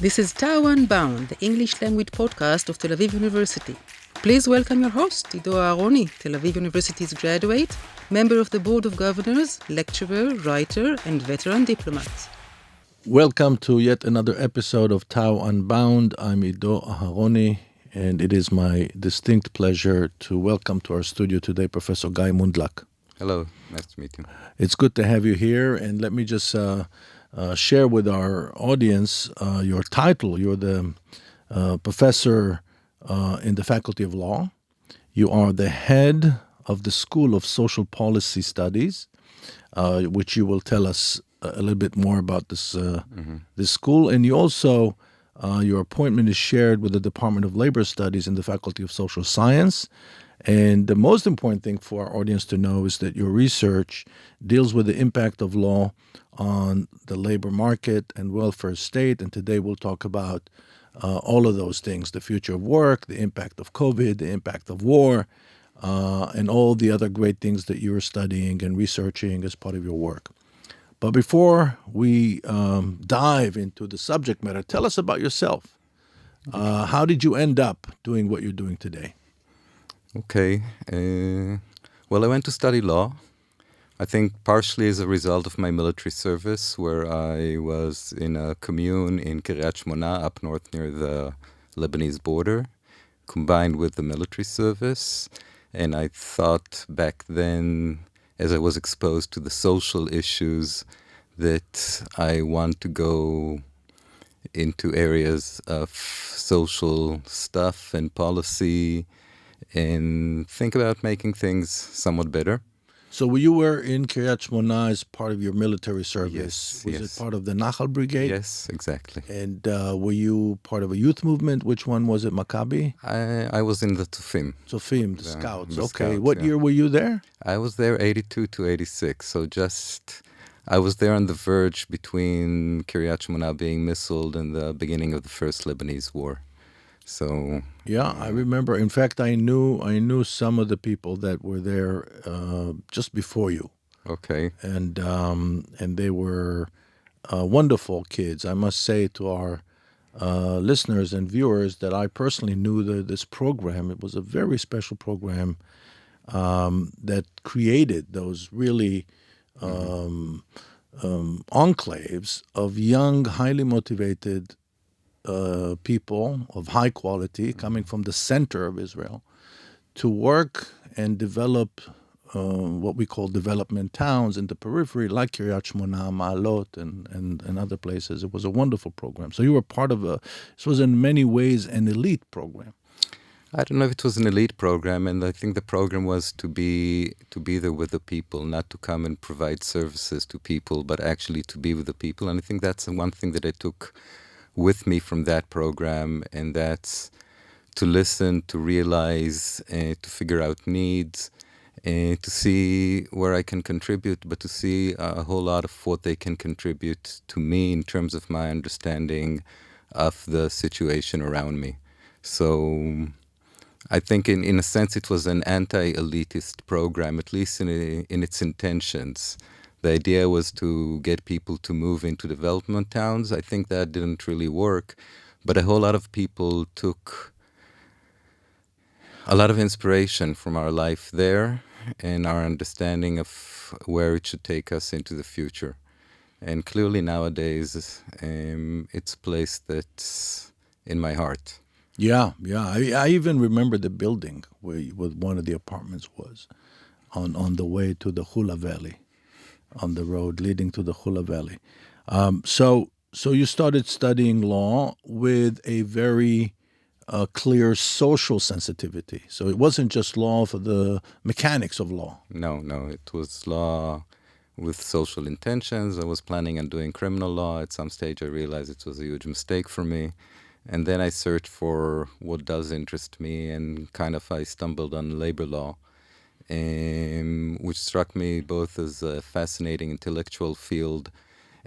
This is TAU Unbound, the English language podcast of Tel Aviv University. Please welcome your host, Ido Aharoni, Tel Aviv University's graduate, member of the Board of Governors, lecturer, writer, and veteran diplomat. Welcome to yet another episode of TAU Unbound. I'm Ido Aharoni, and it is my distinct pleasure to welcome to our studio today Professor Guy Mundlak. Hello, nice to meet you. It's good to have you here, and let me just share with our audience your title. You're the professor in the Faculty of Law. You are the head of the School of Social Policy Studies, which you will tell us a little bit more about this school. And you also, your appointment is shared with the Department of Labor Studies in the Faculty of Social Science. And the most important thing for our audience to know is that your research deals with the impact of law on the labor market and welfare state. And today we'll talk about all of those things: the future of work, the impact of COVID, the impact of war, and all the other great things that you're studying and researching as part of your work. But before we dive into the subject matter, tell us about yourself. How did you end up doing what you're doing today? Okay. Well, I went to study law. I think partially as a result of my military service, where I was in a commune in Kiryat Shmona, up north near the Lebanese border, combined with the military service. And I thought back then, as I was exposed to the social issues, that I want to go into areas of social stuff and policy and think about making things somewhat better. So you were in Kiryat Shmona as part of your military service. Yes, Was yes. it part of the Nachal Brigade? Yes, exactly. And were you part of a youth movement? Which one was it, Maccabi? I was in the Tufim. Sofim, the Scouts. the Okay, Scouts, what yeah. year were you there? I was there 82 to 86, so I was there on the verge between Kiryat Shmona being missiled and the beginning of the first Lebanese war. So Yeah, I remember. In fact, I knew some of the people that were there just before you, okay. and they were wonderful kids. I must say to our listeners and viewers that I personally knew this program. It was a very special program that created those really enclaves of young, highly motivated people of high quality coming from the center of Israel to work and develop what we call development towns in the periphery, like Kiryat Shmona, Ma'alot, and other places. It was a wonderful program. So you were part of this was in many ways an elite program. I don't know if it was an elite program, and I think the program was to be there with the people, not to come and provide services to people, but actually to be with the people. And I think that's the one thing that I took with me from that program, and that's to listen, to realize, to figure out needs, to see where I can contribute, but to see a whole lot of what they can contribute to me in terms of my understanding of the situation around me. So I think in a sense it was an anti-elitist program, at least in its intentions. The idea was to get people to move into development towns. I think that didn't really work, but a whole lot of people took a lot of inspiration from our life there and our understanding of where it should take us into the future. And clearly nowadays, it's a place that's in my heart. Yeah. I even remember the building where one of the apartments was on the way to the Hula Valley, on the road leading to the Hula Valley. So you started studying law with a very clear social sensitivity. So it wasn't just law for the mechanics of law. No, it was law with social intentions. I was planning on doing criminal law. At some stage I realized it was a huge mistake for me. And then I searched for what does interest me, and I stumbled on labor law, which struck me both as a fascinating intellectual field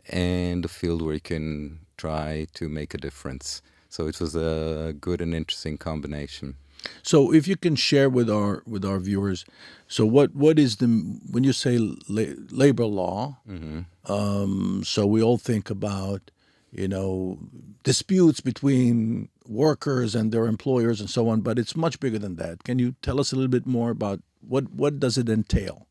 and a field where you can try to make a difference. So it was a good and interesting combination. So if you can share with our viewers, so what is when you say labor law, so we all think about disputes between workers and their employers and so on, but it's much bigger than that. Can you tell us a little bit more about what does it entail?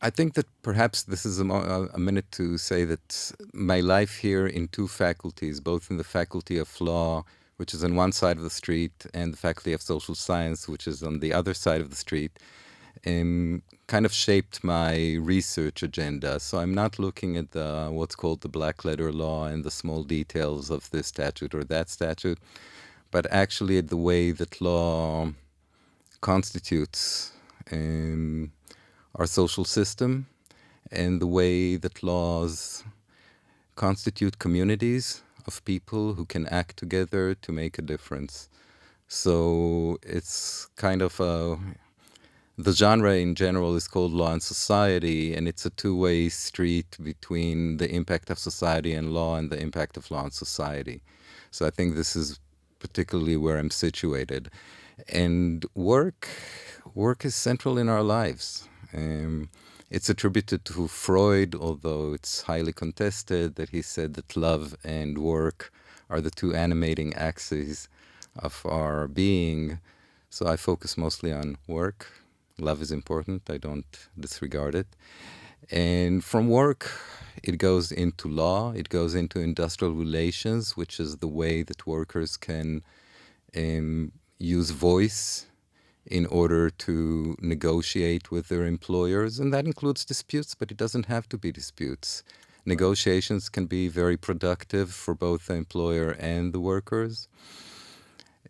I think that perhaps this is a minute to say that my life here in two faculties, both in the Faculty of Law, which is on one side of the street, and the Faculty of Social Science, which is on the other side of the street, kind of shaped my research agenda. So I'm not looking at what's called the black letter law and the small details of this statute or that statute, but actually at the way that law constitutes our social system and the way that laws constitute communities of people who can act together to make a difference. So it's kind of the genre in general is called law and society, and it's a two-way street between the impact of society and law and the impact of law on society. So I think this is particularly where I'm situated. And work is central in our lives. It's attributed to Freud, although it's highly contested, that he said that love and work are the two animating axes of our being. So I focus mostly on work. Love is important. I don't disregard it. And from work, it goes into law. It goes into industrial relations, which is the way that workers can use voice in order to negotiate with their employers. And that includes disputes, but it doesn't have to be disputes. Negotiations can be very productive for both the employer and the workers.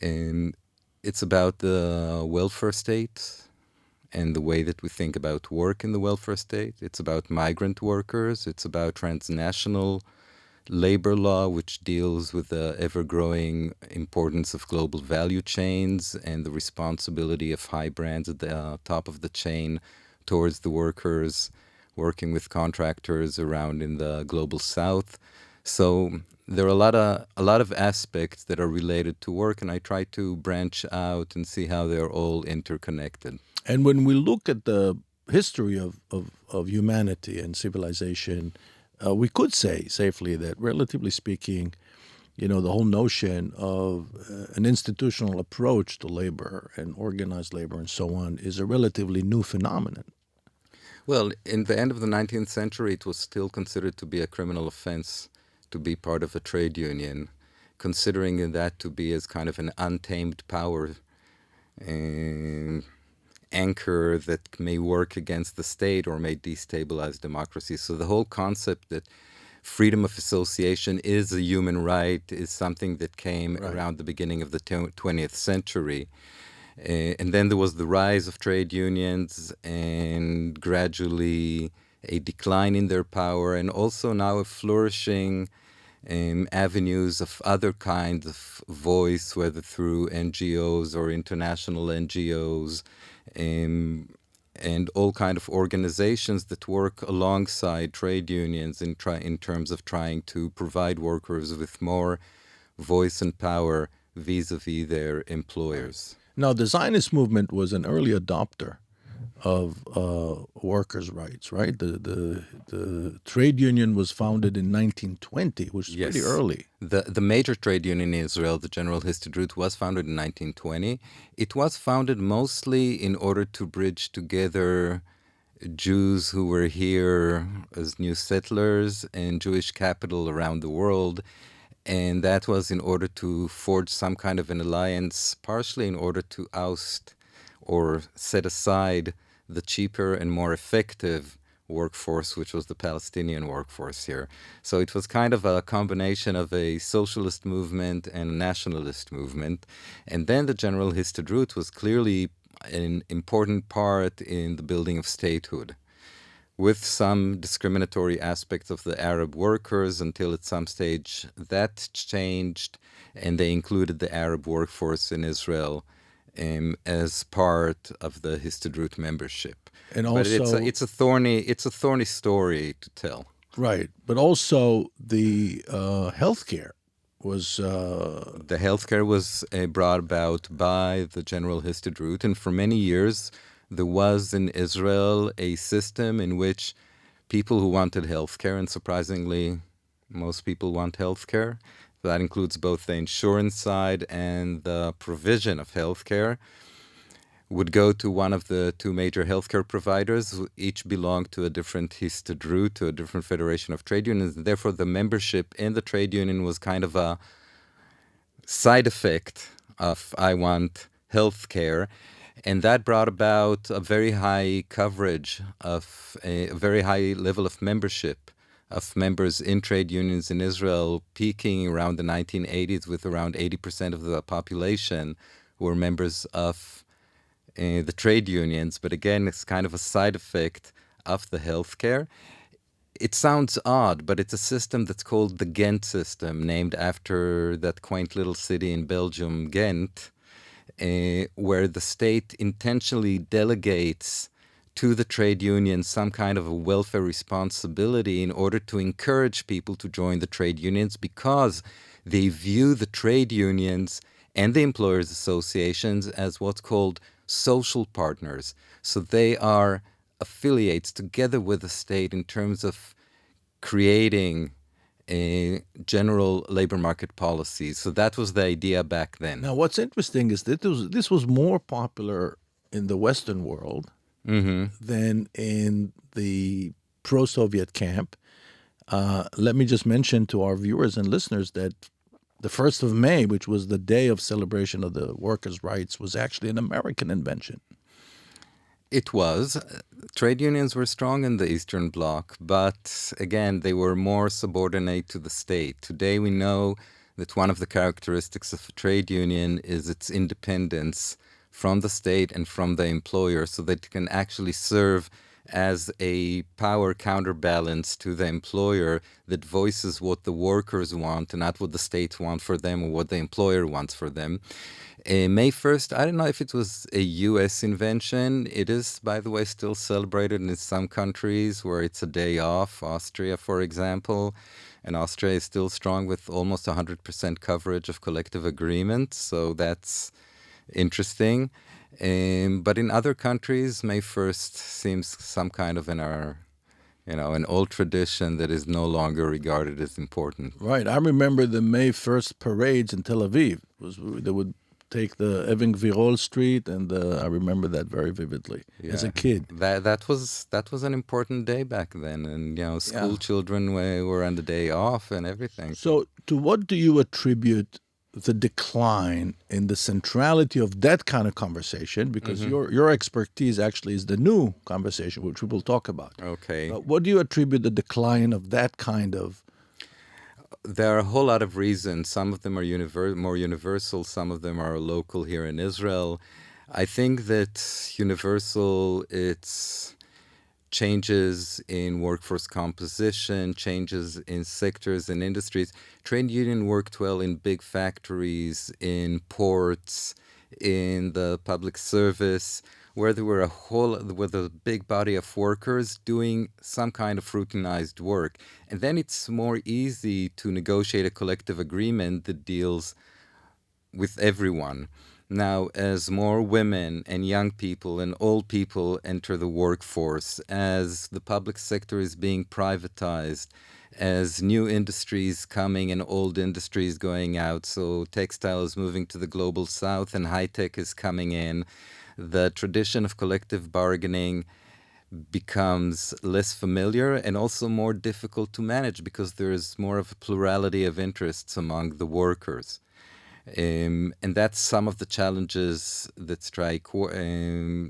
And it's about the welfare state and the way that we think about work in the welfare state. It's about migrant workers. It's about transnational labor law, which deals with the ever-growing importance of global value chains and the responsibility of high brands at the top of the chain towards the workers, working with contractors around in the global south. So there are a lot of aspects that are related to work, and I try to branch out and see how they're all interconnected. And when we look at the history of humanity and civilization, we could say safely that, relatively speaking, the whole notion of an institutional approach to labor and organized labor and so on is a relatively new phenomenon. Well, in the end of the 19th century, it was still considered to be a criminal offense to be part of a trade union, considering that to be as kind of an untamed power anchor that may work against the state or may destabilize democracy. So the whole concept that freedom of association is a human right is something that came around the beginning of the 20th century. And then there was the rise of trade unions and gradually a decline in their power, and also now a flourishing avenues of other kinds of voice, whether through NGOs or international NGOs, and all kind of organizations that work alongside trade unions in terms of trying to provide workers with more voice and power vis-a-vis their employers. Now, the Zionist movement was an early adopter of workers' rights, right? The trade union was founded in 1920, which is pretty early. The major trade union in Israel, the General Histadrut, was founded in 1920. It was founded mostly in order to bridge together Jews who were here as new settlers and Jewish capital around the world. And that was in order to forge some kind of an alliance, partially in order to oust or set aside the cheaper and more effective workforce, which was the Palestinian workforce here. So it was kind of a combination of a socialist movement and a nationalist movement. And then the General Histadrut was clearly an important part in the building of statehood, with some discriminatory aspects of the Arab workers until at some stage that changed, and they included the Arab workforce in Israel as part of the Histadrut membership. And also, but it's a thorny story to tell. Right, but also the healthcare was the healthcare was brought about by the General Histadrut, and for many years there was in Israel a system in which people who wanted healthcare, and surprisingly Most people want healthcare. That includes both the insurance side and the provision of healthcare. Would go to one of the two major healthcare providers, who each belong to a different histadrut, to a different federation of trade unions. Therefore, the membership in the trade union was kind of a side effect of I want healthcare. And that brought about a very high coverage of a very high level of membership of members in trade unions in Israel, peaking around the 1980s with around 80% of the population who were members of the trade unions. But again, it's kind of a side effect of the healthcare. It sounds odd, but it's a system that's called the Ghent system, named after that quaint little city in Belgium, Ghent, where the state intentionally delegates to the trade union some kind of a welfare responsibility in order to encourage people to join the trade unions, because they view the trade unions and the employers' associations as what's called social partners. So they are affiliates together with the state in terms of creating a general labor market policies. So that was the idea back then. Now, what's interesting is that this was more popular in the Western world than in the pro-Soviet camp. Let me just mention to our viewers and listeners that the 1st of May, which was the day of celebration of the workers' rights, was actually an American invention. It was. Trade unions were strong in the Eastern Bloc, but again, they were more subordinate to the state. Today we know that one of the characteristics of a trade union is its independence from the state and from the employer, so that it can actually serve as a power counterbalance to the employer that voices what the workers want and not what the state wants for them or what the employer wants for them. May 1st, I don't know if it was a U.S. invention. It is, by the way, still celebrated in some countries where it's a day off. Austria, for example. And Austria is still strong with almost 100% coverage of collective agreements. So that's interesting. But in other countries, May 1st seems some kind of an old tradition that is no longer regarded as important. Right. I remember the May 1st parades in Tel Aviv. They would take the Evan Gvirol Street, and I remember that very vividly as a kid. That was an important day back then, and school children were on the day off and everything. So, to what do you attribute the decline in the centrality of that kind of conversation? Because your expertise actually is the new conversation, which we will talk about. Okay. What do you attribute the decline of that kind of? There are a whole lot of reasons. Some of them are more universal. Some of them are local here in Israel. I think that universal, it's changes in workforce composition, changes in sectors and industries. Trade union worked well in big factories, in ports, in the public service, where there were a big body of workers doing some kind of routinized work. And then it's more easy to negotiate a collective agreement that deals with everyone. Now, as more women and young people and old people enter the workforce, as the public sector is being privatized, as new industries coming and old industries going out, so textile is moving to the global south and high-tech is coming in, the tradition of collective bargaining becomes less familiar and also more difficult to manage because there is more of a plurality of interests among the workers. And that's some of the challenges that strike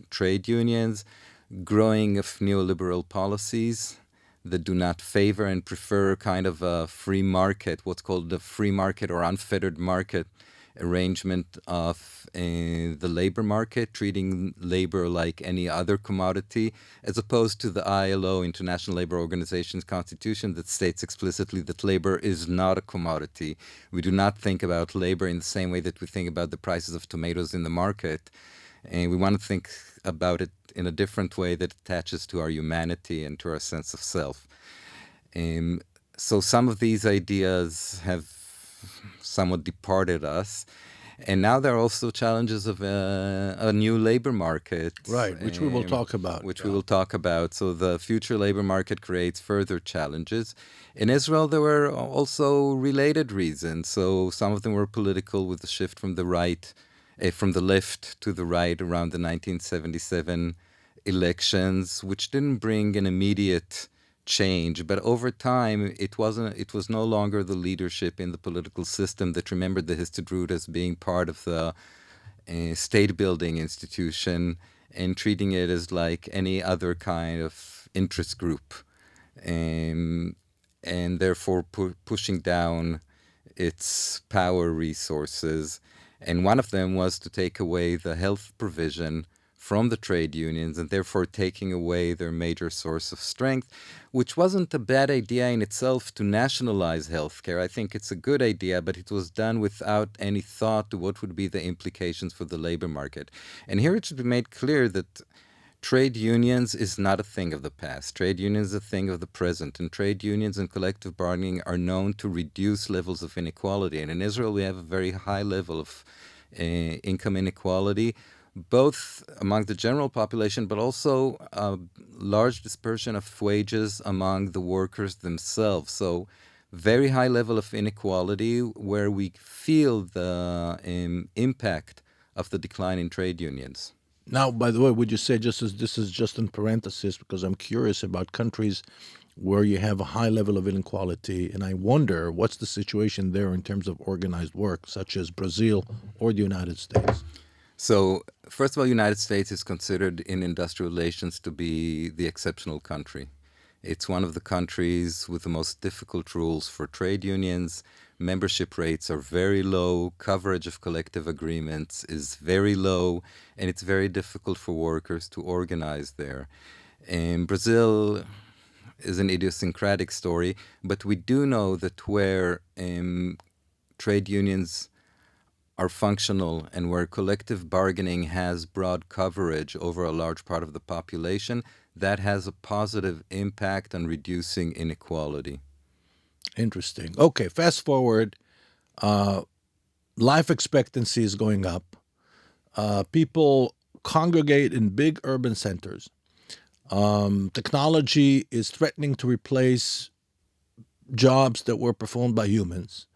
trade unions, growing of neoliberal policies that do not favor and prefer kind of a free market, what's called the free market or unfettered market arrangement of the labor market, treating labor like any other commodity, as opposed to the ILO, International Labor Organization's constitution, that states explicitly that labor is not a commodity. We do not think about labor in the same way that we think about the prices of tomatoes in the market. And we want to think about it in a different way that attaches to our humanity and to our sense of self. So some of these ideas have somewhat departed us. And now there are also challenges of a new labor market. Right, which we will talk about. Which we will talk about. So the future labor market creates further challenges. In Israel, there were also related reasons. So some of them were political, with the shift from the right, from the left to the right around the 1977 elections, which didn't bring an immediate change, but over time it was no longer the leadership in the political system that remembered the Histadrut as being part of the state building institution and treating it as like any other kind of interest group, and therefore pushing down its power resources. And one of them was to take away the health provision from the trade unions, and therefore taking away their major source of strength, which wasn't a bad idea in itself to nationalize healthcare. I think it's a good idea, but it was done without any thought to what would be the implications for the labor market. And here it should be made clear that trade unions is not a thing of the past. Trade unions is a thing of the present, and trade unions and collective bargaining are known to reduce levels of inequality. And in Israel, we have a very high level of income inequality, both among the general population, but also a large dispersion of wages among the workers themselves. So very high level of inequality where we feel the impact of the decline in trade unions. Now, by the way, would you say, just as this is just in parenthesis, because I'm curious about countries where you have a high level of inequality, and I wonder what's the situation there in terms of organized work, such as Brazil or the United States? So, first of all, the United States is considered in industrial relations to be the exceptional country. It's one of the countries with the most difficult rules for trade unions. Membership rates are very low. Coverage of collective agreements is very low, and it's very difficult for workers to organize there. And Brazil is an idiosyncratic story, but we do know that where trade unions are functional and where collective bargaining has broad coverage over a large part of the population, that has a positive impact on reducing inequality. Interesting. Okay, fast forward. Life expectancy is going up. People congregate in big urban centers. Technology is threatening to replace jobs that were performed by humans.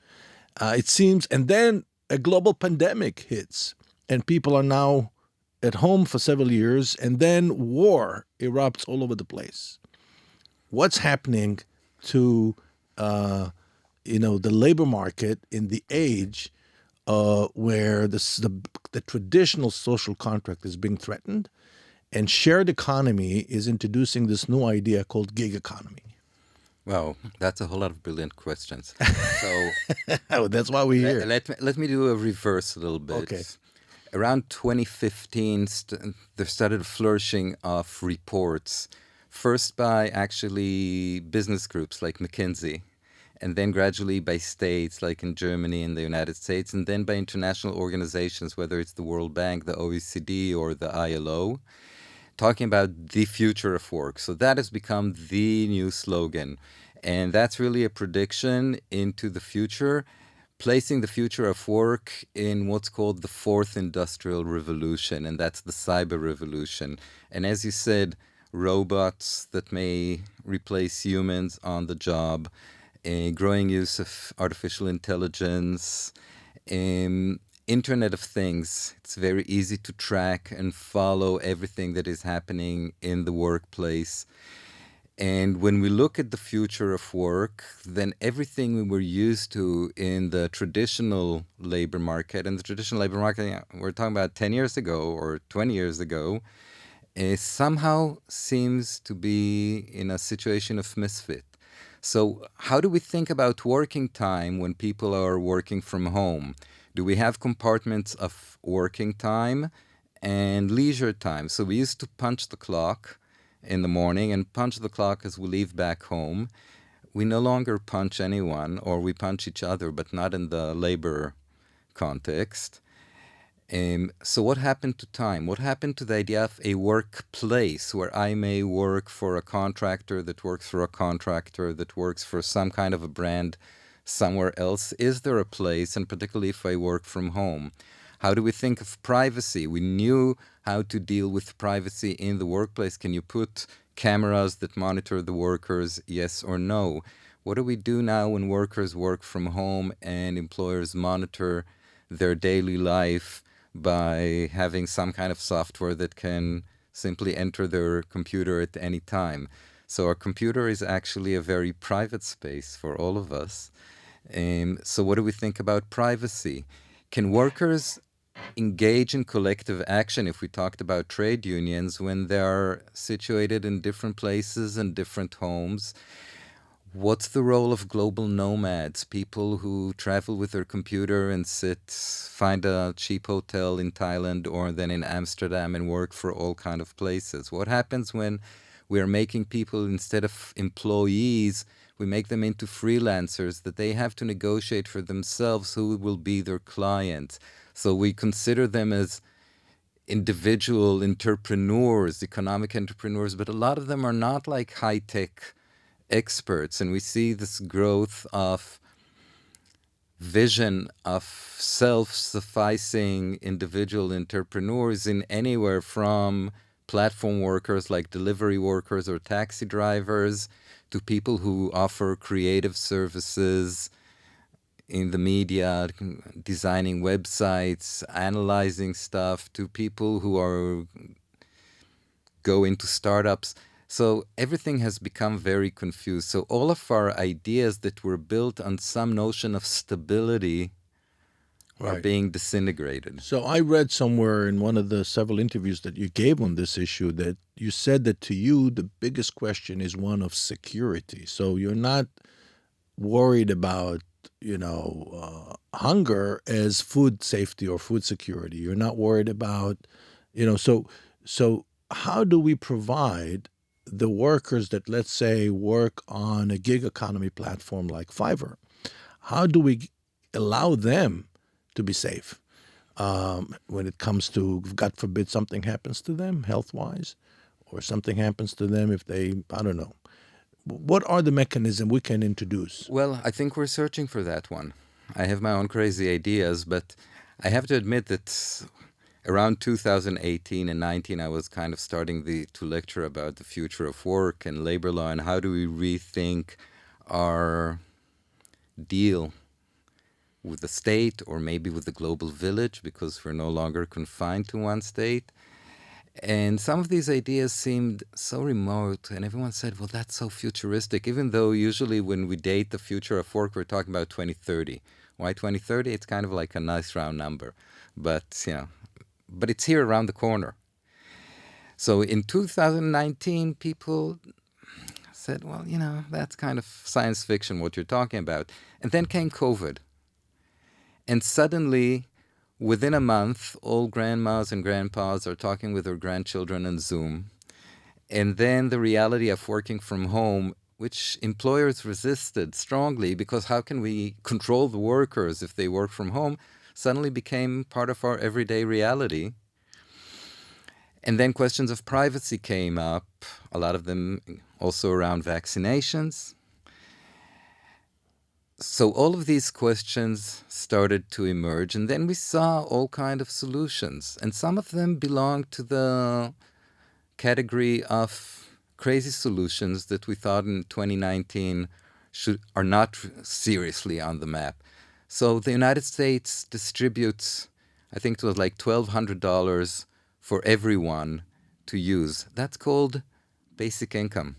It seems, and then a global pandemic hits, and people are now at home for several years, and then war erupts all over the place. What's happening to the labor market in the age where the traditional social contract is being threatened, and shared economy is introducing this new idea called gig economy? Wow, that's a whole lot of brilliant questions. So that's why we're here. Let me do a reverse a little bit. Okay. Around 2015, there started a flourishing of reports, first by actually business groups like McKinsey, and then gradually by states like in Germany and the United States, and then by international organizations, whether it's the World Bank, the OECD, or the ILO, talking about the future of work. So that has become the new slogan. And that's really a prediction into the future, placing the future of work in what's called the fourth industrial revolution, and that's the cyber revolution. And as you said, robots that may replace humans on the job, a growing use of artificial intelligence, Internet of Things. It's very easy to track and follow everything that is happening in the workplace. And when we look at the future of work, then everything we were used to in the traditional labor market, and the traditional labor market we're talking about 10 years ago or 20 years ago, somehow seems to be in a situation of misfit. So how do we think about working time when people are working from home? Do we have compartments of working time and leisure time? So we used to punch the clock in the morning and punch the clock as we leave back home. We no longer punch anyone, or we punch each other, but not in the labor context. So what happened to time? What happened to the idea of a workplace where I may work for a contractor that works for a contractor that works for some kind of a brand somewhere else? Is there a place, and particularly if I work from home? How do we think of privacy? We knew how to deal with privacy in the workplace. Can you put cameras that monitor the workers, yes or no? What do we do now when workers work from home and employers monitor their daily life by having some kind of software that can simply enter their computer at any time? So our computer is actually a very private space for all of us. So what do we think about privacy? Can workers engage in collective action, if we talked about trade unions, when they are situated in different places and different homes? What's the role of global nomads, people who travel with their computer and find a cheap hotel in Thailand or then in Amsterdam and work for all kind of places? What happens when we are making people, instead of employees, we make them into freelancers that they have to negotiate for themselves who will be their clients? So we consider them as individual entrepreneurs, economic entrepreneurs, but a lot of them are not like high-tech experts. And we see this growth of vision of self-sufficing individual entrepreneurs in anywhere from platform workers like delivery workers or taxi drivers to people who offer creative services in the media, designing websites, analyzing stuff, to people who go into startups. So everything has become very confused. So all of our ideas that were built on some notion of stability are being disintegrated. So I read somewhere in one of the several interviews that you gave on this issue that you said that to you the biggest question is one of security. So you're not worried about hunger as food safety or food security. You're not worried about, so how do we provide the workers that, let's say, work on a gig economy platform like Fiverr? How do we allow them to be safe when it comes to, God forbid, something happens to them health-wise, or something happens to them if they, I don't know. What are the mechanisms we can introduce? Well, I think we're searching for that one. I have my own crazy ideas, but I have to admit that around 2018 and 19, I was kind of starting to lecture about the future of work and labor law and how do we rethink our deal with the state or maybe with the global village, because we're no longer confined to one state. And some of these ideas seemed so remote, and everyone said, well, that's so futuristic, even though usually when we date the future of work, we're talking about 2030. Why 2030? It's kind of like a nice round number, but it's here around the corner. So in 2019, people said, well, that's kind of science fiction, what you're talking about. And then came COVID. And suddenly, within a month, all grandmas and grandpas are talking with their grandchildren on Zoom. And then the reality of working from home, which employers resisted strongly, because how can we control the workers if they work from home, suddenly became part of our everyday reality. And then questions of privacy came up, a lot of them also around vaccinations. So all of these questions started to emerge, and then we saw all kinds of solutions. And some of them belong to the category of crazy solutions that we thought in 2019 are not seriously on the map. So the United States distributes, I think it was like $1,200 for everyone to use. That's called basic income.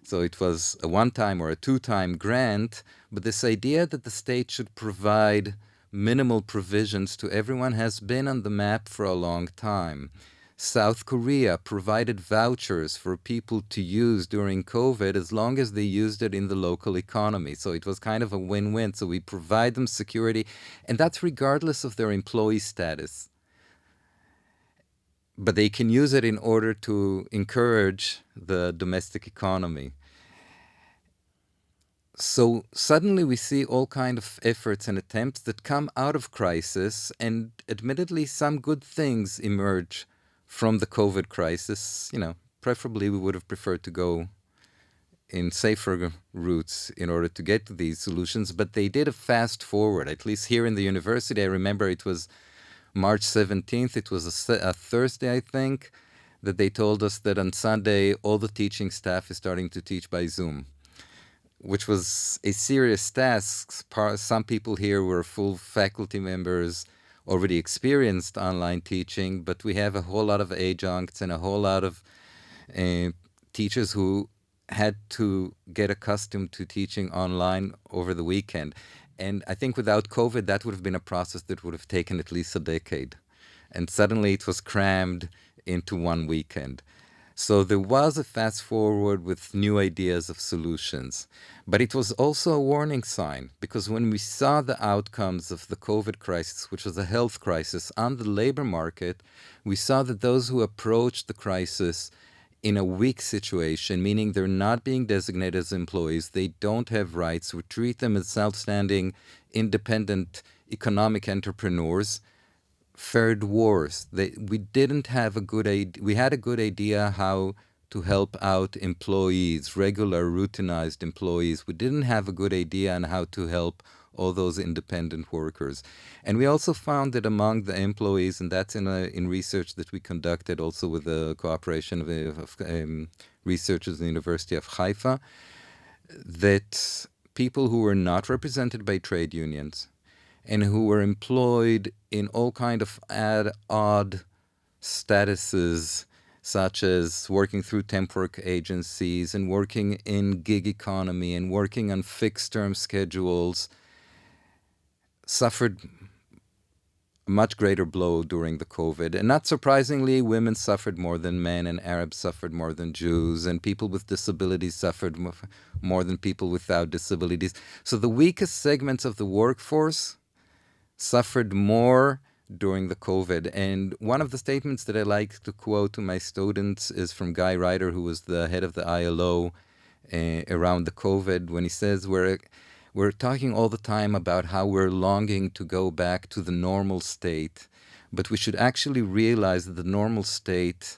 So it was a one-time or a two-time grant, but this idea that the state should provide minimal provisions to everyone has been on the map for a long time. South Korea provided vouchers for people to use during COVID as long as they used it in the local economy. So it was kind of a win-win. So we provide them security, and that's regardless of their employee status. But they can use it in order to encourage the domestic economy. So suddenly we see all kinds of efforts and attempts that come out of crisis, and admittedly some good things emerge from the COVID crisis. Preferably we would have preferred to go in safer routes in order to get to these solutions, but they did a fast forward. At least here in the university, I remember it was March 17th, it was a Thursday, I think, that they told us that on Sunday, all the teaching staff is starting to teach by Zoom, which was a serious task. Some people here were full faculty members, already experienced online teaching, but we have a whole lot of adjuncts and a whole lot of teachers who had to get accustomed to teaching online over the weekend. And I think without COVID, that would have been a process that would have taken at least a decade. And suddenly it was crammed into one weekend. So there was a fast forward with new ideas of solutions. But it was also a warning sign, because when we saw the outcomes of the COVID crisis, which was a health crisis, on the labor market, we saw that those who approached the crisis in a weak situation, meaning they're not being designated as employees, they don't have rights, we treat them as self-standing, independent economic entrepreneurs, fared worse. We didn't have a good idea. We had a good idea how to help out employees, regular, routinized employees. We didn't have a good idea on how to help all those independent workers. And we also found that among the employees, and that's in research that we conducted also with the cooperation of researchers at the University of Haifa, that people who were not represented by trade unions and who were employed in all kind of odd statuses, such as working through temp work agencies and working in gig economy and working on fixed-term schedules, suffered a much greater blow during the COVID. And not surprisingly, women suffered more than men, and Arabs suffered more than Jews, and people with disabilities suffered more than people without disabilities. So the weakest segments of the workforce suffered more during the COVID. And one of the statements that I like to quote to my students is from Guy Ryder, who was the head of the ILO around the COVID, when he says, we're talking all the time about how we're longing to go back to the normal state, but we should actually realize that the normal state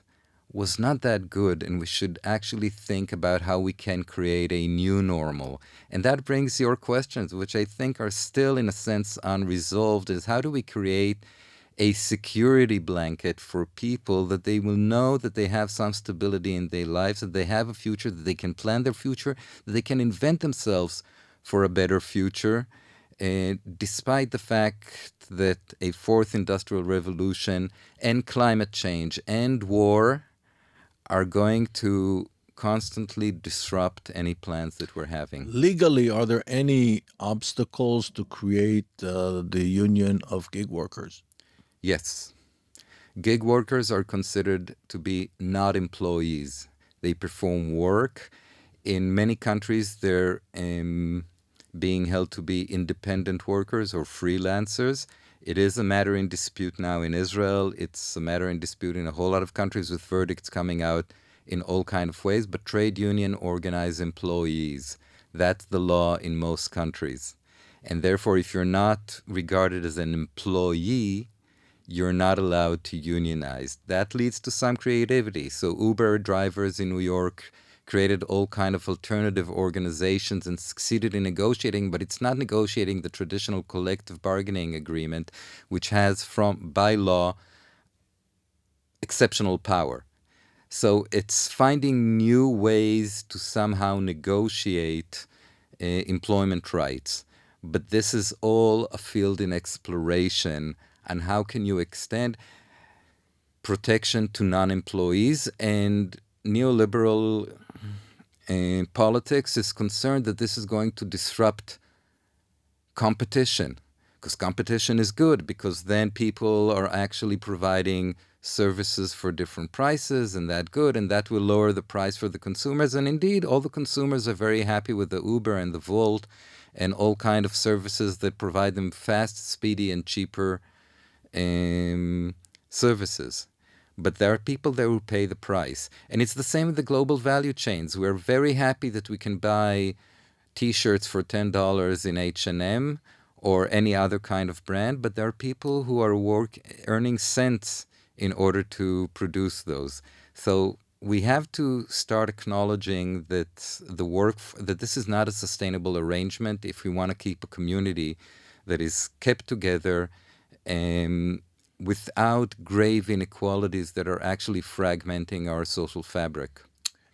was not that good, and we should actually think about how we can create a new normal. And that brings your questions, which I think are still in a sense unresolved, is how do we create a security blanket for people that they will know that they have some stability in their lives, that they have a future, that they can plan their future, that they can invent themselves for a better future, despite the fact that a fourth industrial revolution and climate change and war are going to constantly disrupt any plans that we're having. Legally, are there any obstacles to create the union of gig workers? Yes. Gig workers are considered to be not employees. They perform work. In many countries, they're being held to be independent workers or freelancers. It is a matter in dispute now in Israel. It's a matter in dispute in a whole lot of countries, with verdicts coming out in all kinds of ways. But trade union organize employees. That's the law in most countries. And therefore, if you're not regarded as an employee, you're not allowed to unionize. That leads to some creativity. So Uber drivers in New York created all kind of alternative organizations and succeeded in negotiating, but it's not negotiating the traditional collective bargaining agreement, which has by law exceptional power. So it's finding new ways to somehow negotiate employment rights. But this is all a field in exploration. And how can you extend protection to non-employees? And neoliberal politics is concerned that this is going to disrupt competition, because competition is good, because then people are actually providing services for different prices, and that will lower the price for the consumers. And indeed, all the consumers are very happy with the Uber and the Volt and all kind of services that provide them fast, speedy, and cheaper services. But there are people that will pay the price. And it's the same with the global value chains. We're very happy that we can buy T-shirts for $10 in H&M or any other kind of brand, but there are people who are earning cents in order to produce those. So we have to start acknowledging that that this is not a sustainable arrangement if we want to keep a community that is kept together without grave inequalities that are actually fragmenting our social fabric.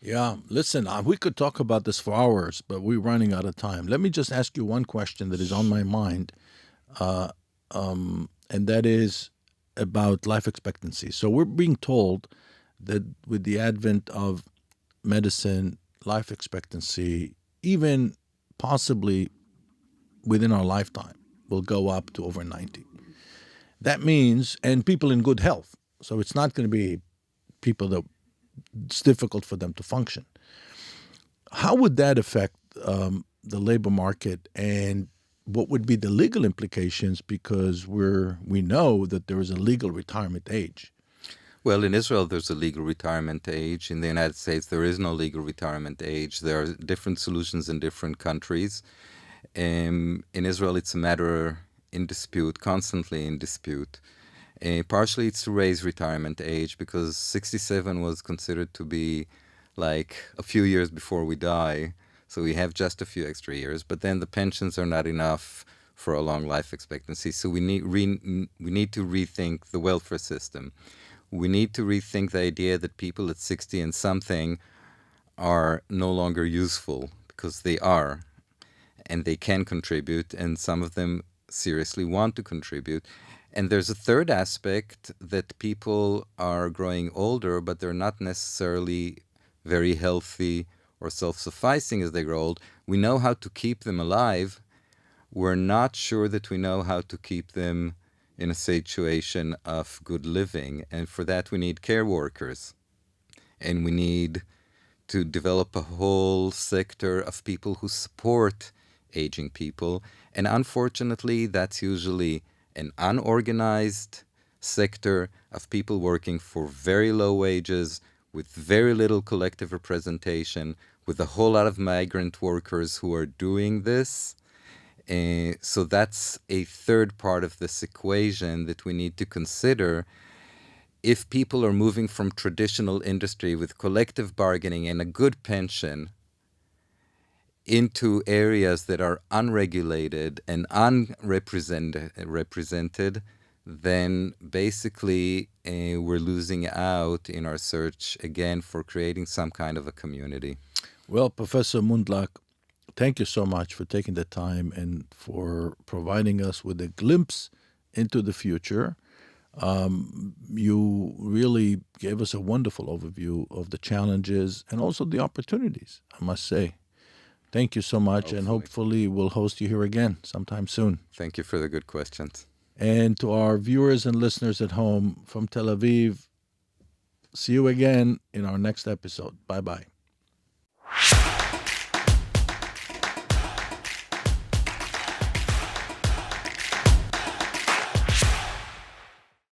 Yeah, listen, we could talk about this for hours, but we're running out of time. Let me just ask you one question that is on my mind, and that is about life expectancy. So we're being told that with the advent of medicine, life expectancy, even possibly within our lifetime, will go up to over 90. That means, and people in good health. So it's not going to be people that it's difficult for them to function. How would that affect the labor market, and what would be the legal implications? Because we know that there is a legal retirement age. Well, in Israel, there's a legal retirement age. In the United States, there is no legal retirement age. There are different solutions in different countries. In Israel, it's a matter in dispute, constantly in dispute. Partially, it's to raise retirement age because 67 was considered to be like a few years before we die. So we have just a few extra years. But then the pensions are not enough for a long life expectancy. So we need to rethink the welfare system. We need to rethink the idea that people at 60 and something are no longer useful, because they are, and they can contribute, and some of them seriously want to contribute. And there's a third aspect, that people are growing older, but they're not necessarily very healthy or self-sufficing as they grow old. We know how to keep them alive. We're not sure that we know how to keep them in a situation of good living. And for that, we need care workers. And we need to develop a whole sector of people who support aging people. And unfortunately, that's usually an unorganized sector of people working for very low wages, with very little collective representation, with a whole lot of migrant workers who are doing this. So that's a third part of this equation that we need to consider. If people are moving from traditional industry with collective bargaining and a good pension into areas that are unregulated and unrepresented, then basically we're losing out in our search again for creating some kind of a community. Well, Professor Mundlak, thank you so much for taking the time and for providing us with a glimpse into the future. You really gave us a wonderful overview of the challenges and also the opportunities, I must say. Thank you so much, and hopefully we'll host you here again sometime soon. Thank you for the good questions. And to our viewers and listeners at home from Tel Aviv, see you again in our next episode. Bye-bye.